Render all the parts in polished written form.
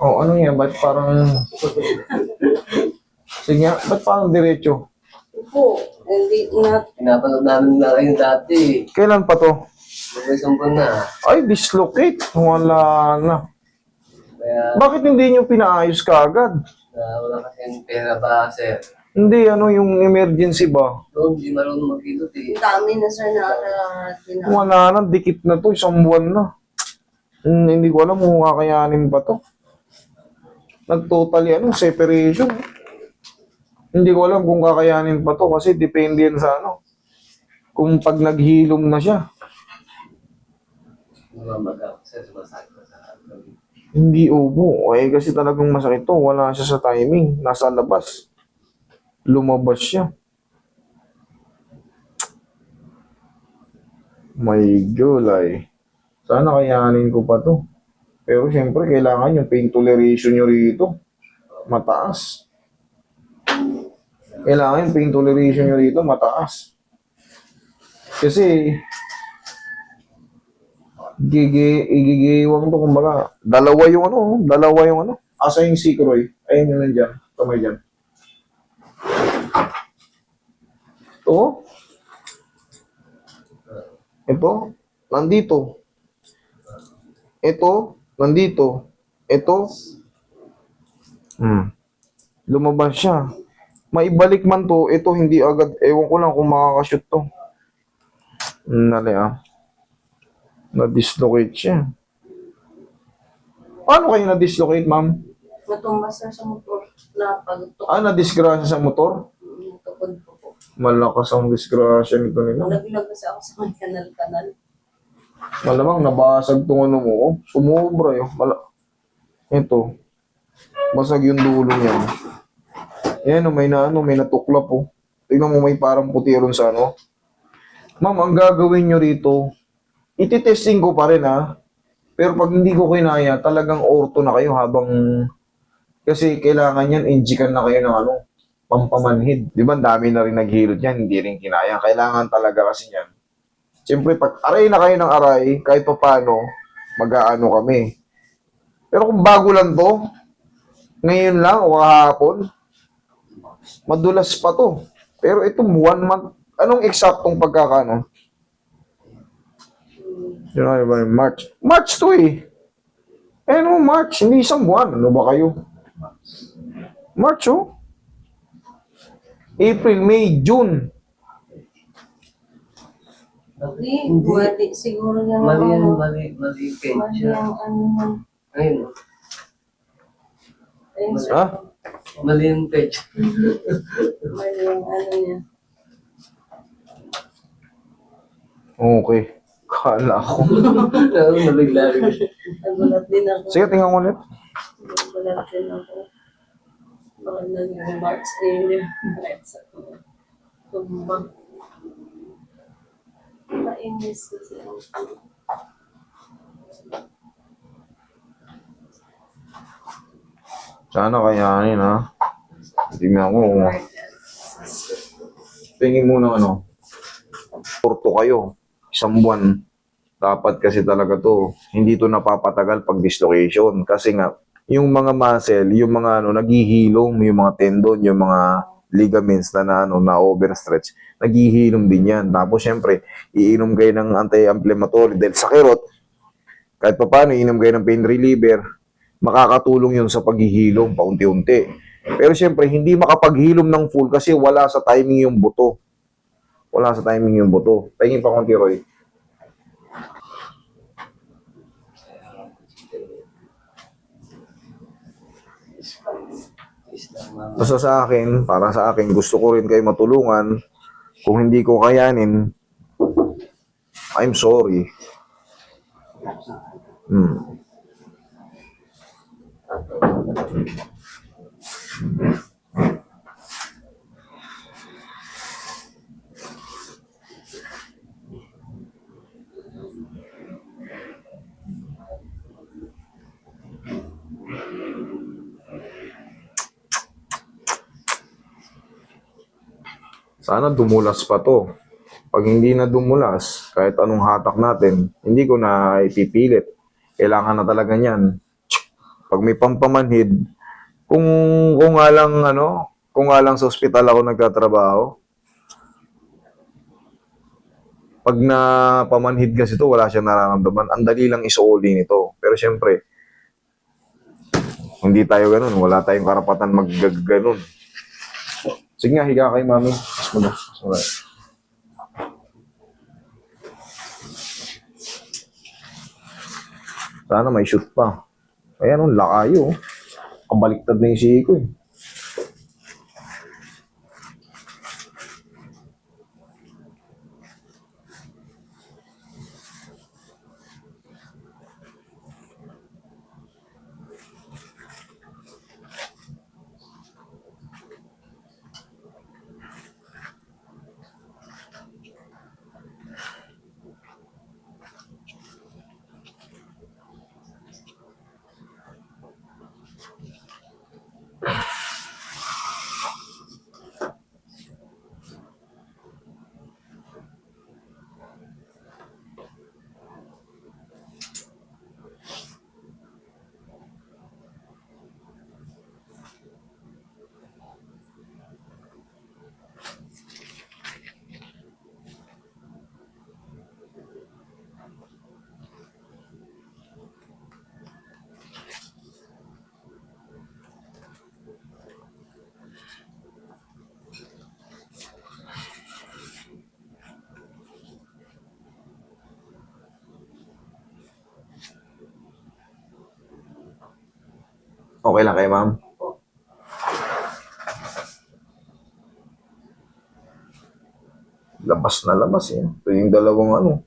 Oh, ano yan? Ba't parang... Sige nga, ba't parang diretso? Po, hindi na. Pinapanood namin na kayo dati. Kailan pa to? May isang buwan na. Ay, dislocate. Wala na. Kaya Bakit hindi nyo pinaayos kaagad? wala kasing pera ba, sir? Hindi, ano yung emergency ba? So, hindi marunong magkilot eh. Dami na sir na Wala na, dikit na to, isang buwan na. Hindi ko alam kung kakayanin pa to. Nag-totally, separation. Hindi ko alam kung kakayanin pa to kasi depende yan sa kung pag naghilom na siya. Namamaga, sir, sumasakit na sa akin. Hindi ubo. Ay, kasi talagang masakit to. Wala siya sa timing. Nasa labas. Lumabas siya. My God, sana kayanin ko pa to. Pero siyempre, kailangan yung pain toleration nyo rito. Mataas. Kailangan yung pain toleration nyo rito mataas. Kasi, igigiwang to, kumbaga, dalawa yung asa yung sikroy. Ayun yun nandyan. Kamay dyan. Ito, nandito. Ito, nandito. Ito, lumabas siya. Maibalik man to, ito hindi agad, ewan ko lang kung makakashoot to. Na-dislocate siya. Paano kayo na-dislocate, ma'am? Matumba sir sa motor na pagtukod. Na-disgrasya sa motor? Tukod po po. Malakas ang disgrasya nito nila. Naglag kasi ako sa may kanal-kanal. Malamang nabasag tong mo. Oh. Sumobra yun. Ito. Basag yung dulo niya. Ayan, may natuklap po. Tingnan mo may parang puti ron sa Ma'am, ang gagawin nyo rito, ititesting ko pa rin Pero pag hindi ko kinaya, talagang orto na kayo habang... Kasi kailangan yan, injikan na kayo ng pampamanhid. Di ba, dami na rin naghilot yan, hindi rin kinaya. Kailangan talaga kasi yan. Siyempre, pag aray na kayo ng aray, kahit pa paano, mag-aano kami. Pero kung bago lang to, ngayon lang o kahapon, madulas pa to. Pero itong 1 month, anong eksaktong pagkakano? Yun ano ba yung March? March to eh. March, hindi isang buwan. Ano ba kayo? March April, May, June. Hindi, siguro yan. Mali yung page. Mali yung Ayun. Ayun, sir. Ha? Mali yung page. Mali yung niya. Okay. Kala ko. Nabigla rin. Nagulat din ako. Sige, tingnan ko ulit. Nagulat din ako. Bakit naging March, April, March ako. Tumbang. Mainis kasi ako. Sana kayanin Tingnan ko. Tingin muna Porto kayo. Isang buwan. Dapat kasi talaga to. Hindi to napapatagal pag dislocation. Kasi nga, yung mga muscle, yung mga naghihilom, yung mga tendon, yung mga ligaments na overstretch, naghihilom din yan. Tapos syempre, iinom kayo ng anti-inflammatory dahil sa kirot, kahit pa paano, iinom kayo ng pain reliever, makakatulong yun sa paghihilom paunti-unti. Pero syempre, hindi makapaghilom ng full kasi wala sa timing yung buto. Wala sa timing yung buto. Tingin pa konti, Roy. Basta sa akin, para sa akin, gusto ko rin kayo matulungan. Kung hindi ko kayanin, I'm sorry. Sana dumulas pa to. Pag hindi na dumulas, kahit anong hatak natin, hindi ko na ipipilit. Kailangan na talaga niyan. Pag may pampamanhid, kung, kung nga lang, ano, kung nga lang sa ospital ako nagtatrabaho, pag na pamanhid kasi ito, wala siyang nararamdaman. Ang dali lang isoli nito. Pero syempre, hindi tayo ganun. Wala tayong karapatan mag-ganun. Sige nga, higa kay mami. Mas mo na. Mas mo na. Sana may shoot pa. Ayan, ang lakayo. Kabaliktad na yung siko eh. Okay lang kay ma'am. Labas na labas eh. Ito yung dalawang ano.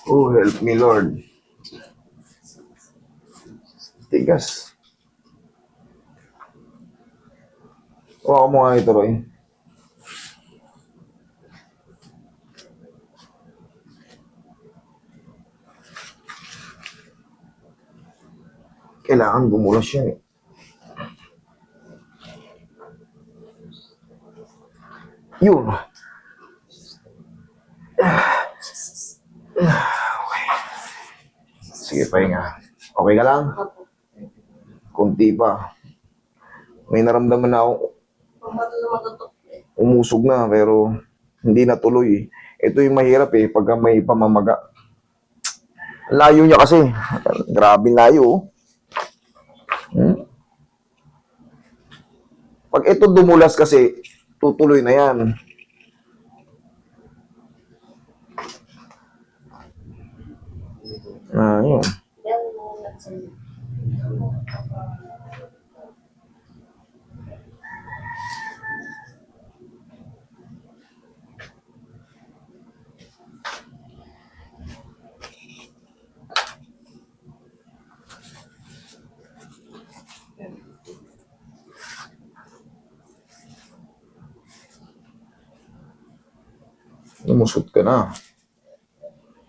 Oh, help me Lord. Tigas. O ako mo nga ito, Roy. Kailangan gumulas siya eh. Yun. Okay. Sige, pahinga. Okay ka lang? Opo. Kunti pa. May naramdaman na ako. Pumato na matutok eh. Umusog na, pero hindi natuloy. Ito yung mahirap eh, pagka may pamamaga. Layo niya kasi. Grabe layo. Oh. Pag ito dumulas kasi, tutuloy na yan. Yun. Yan muna sa Lumusot ka na.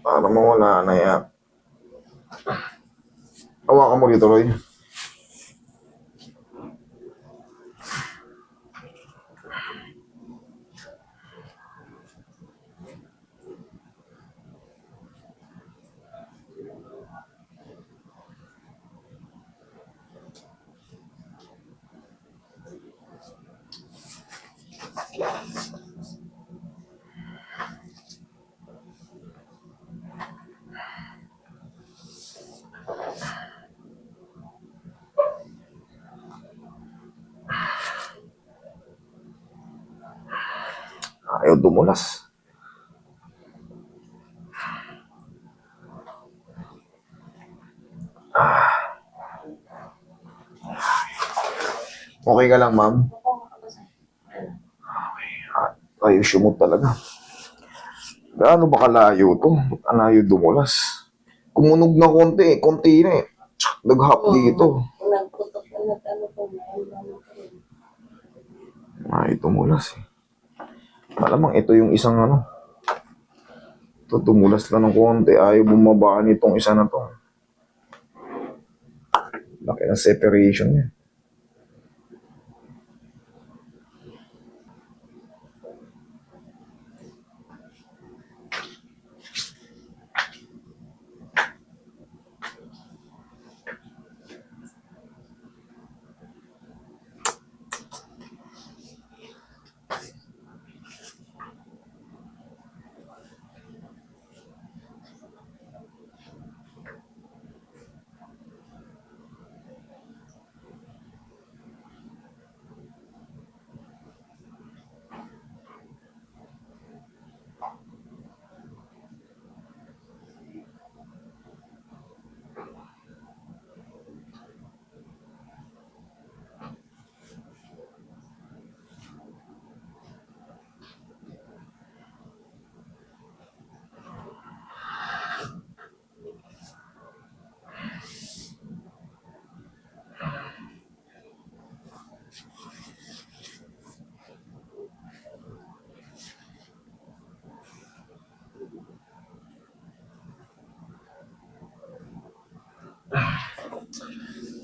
Para mawala na yan. Hawakan mo dito, Roy. Ayaw dumulas. Okay ka lang, ma'am? Opo, makabasa. Ay, sumot talaga. Gaano ba kalayo to? Ba't ang layo dumulas? Kumunog na konti na eh. Naghap dito. Nagputok na nag-ano po. Ano po rin. Ay, tumulas eh. Malamang ito yung isang ano. Ito, tumulas lang ng konti. Ayaw bumaba nitong isa na to. Laki ng separation niya.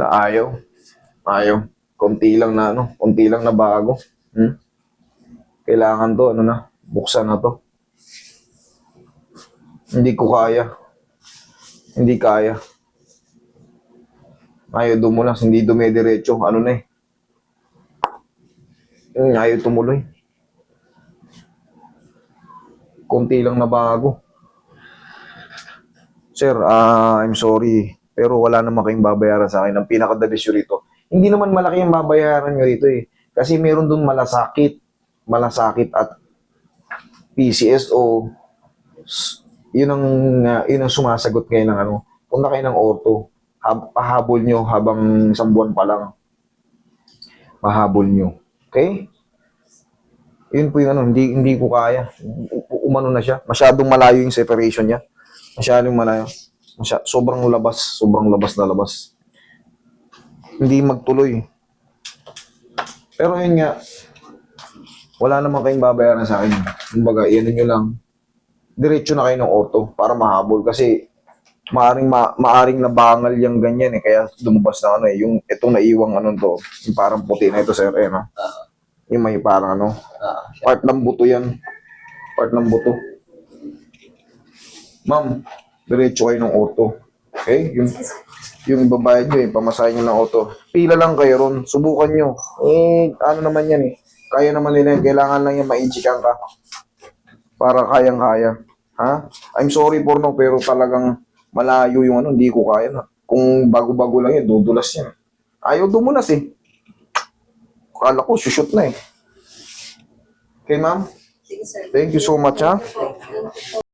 Ayaw. Ayaw. Konti lang na ano. Konti lang na bago. Kailangan to, ano na. Buksan na to. Hindi ko kaya. Hindi kaya. Ayaw dumulas. Hindi dumediretso. Ano na eh. Ayaw tumuloy. Konti lang na bago. Sir, I'm sorry. Pero wala naman kayong babayaran sa akin. Ang pinaka-the-best rito. Hindi naman malaki yung babayaran nyo rito eh. Kasi meron dun malasakit. Malasakit at PCSO. Yun ang sumasagot ngayon ng ano. Punta kayo ng orto. Pahabol nyo habang isang buwan pa lang. Pahabol nyo. Okay? Yun po yung ano, hindi ko kaya. Umano na siya. Masyadong malayo yung separation niya. Masyadong malayo. Sobrang labas na labas. Hindi magtuloy. Pero yun nga, wala naman kayong babayaran sa akin. Kumbaga, iyan nyo lang. Diretso na kayo ng auto para mahabol. Kasi, maaring nabangal yung ganyan eh. Kaya lumabas na ano eh. Yung itong naiwang ano to. Yung parang puti na ito sir eh. No? Yung may parang ano. Part ng buto yan. Part ng buto. Ma'am, diretso kayo ng auto. Okay? Yung ibabayad nyo eh, pamasahin nyo ng auto. Pila lang kayo ron, subukan nyo. Eh, ano naman yan eh. Kaya naman nila yan, kailangan lang yan maichikan ka. Para kayang-kaya. Ha? I'm sorry for no, pero talagang malayo yung ano, hindi ko kaya na. Kung bago-bago lang yan, dudulas yan. Ayaw dumulas eh. Kala ko, shoot na eh. Okay, ma'am? Sige, sir. Thank you so much, ha? Thank you po.